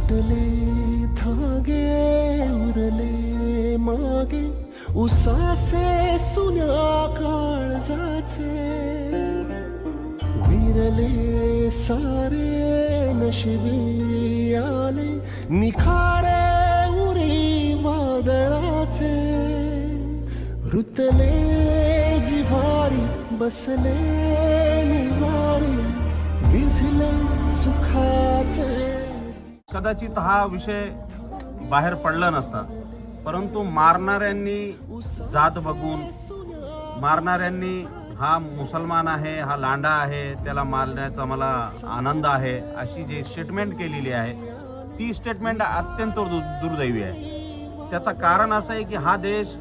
तुटले धागे उरले मागे उसासे सुन्या काळजाचे विरले सारे नशिबी आले निखारे उरी वादळाचे रुतले जिव्हारी बसले निवारी विझले सुखाचे। कदाचित हा विषय बाहेर पडला नसता, परंतु मारणाऱ्यांनी जात बघून, मारणाऱ्यांनी हा मुसलमान आहे, हा लांडा आहे, त्याला मारण्याचा मला आनंद आहे अशी जी स्टेटमेंट केलेली आहे ती स्टेटमेंट अत्यंत दुर्दैवी आहे। त्याचं कारण असं आहे की हा देश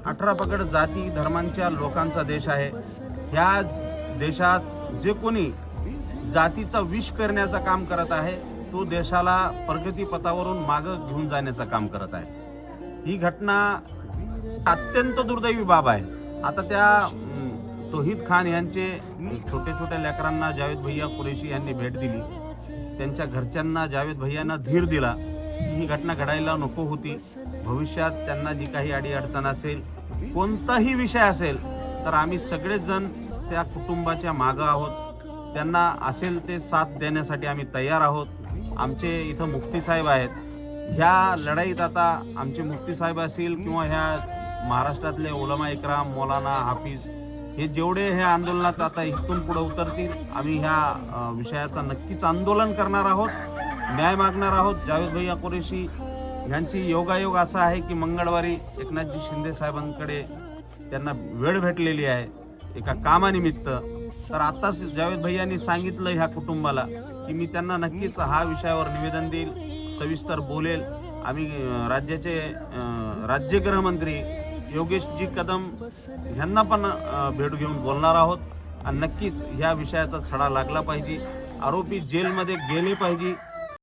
18 पगड जाती धर्मांच्या लोकांचा देश आहे। ह्या देशात जे कोणी जातीचा विष करण्याचं काम करत आहे तो देशाला प्रगतीपथावरून मागं घेऊन जाण्याचं काम करत आहे। ही घटना अत्यंत दुर्दैवी बाब आहे। आता त्या तौहीद खान यांचे छोटे छोटे लेकरांना जावेद भैया कुरेशी यांनी भेट दिली, त्यांच्या घरच्यांना जावेद भैयांना धीर दिला। ही घटना घडायला नको होती। भविष्यात त्यांना जी काही अडीअडचण असेल, कोणताही विषय असेल, तर आम्ही सगळेच जण त्या कुटुंबाच्या मागं आहोत। त्यांना असेल ते साथ देण्यासाठी आम्ही तयार आहोत। आमचे इथं मुफ्ती साहेब आहेत। ह्या लढाईत आता आमचे मुफ्ती साहेब असतील किंवा ह्या महाराष्ट्रातले उलमा इकराम, मौलाना, हाफिज हे जेवढे ह्या आंदोलनात आता इथून पुढे उतरतील, आम्ही ह्या विषयाचा नक्कीच आंदोलन करणार आहोत, न्याय मागणार आहोत। जावेद भैया कुरेशी यांची योगायोग असा आहे की मंगळवारी एकनाथजी शिंदे साहेबांकडे त्यांना वेळ भेटलेली आहे एका कामानिमित्त। तर आताच जावेद भैयांनी सांगितलं ह्या कुटुंबाला की मी त्यांना नक्कीच हा विषयावर निवेदन देईल, सविस्तर बोलेल। आम्ही राज्याचे राज्यगृहमंत्री योगेशजी कदम यांना पण भेट घेऊन बोलणार आहोत आणि नक्कीच ह्या विषयाचा छडा लागला पाहिजे। आरोपी जेलमध्ये गेले पाहिजे।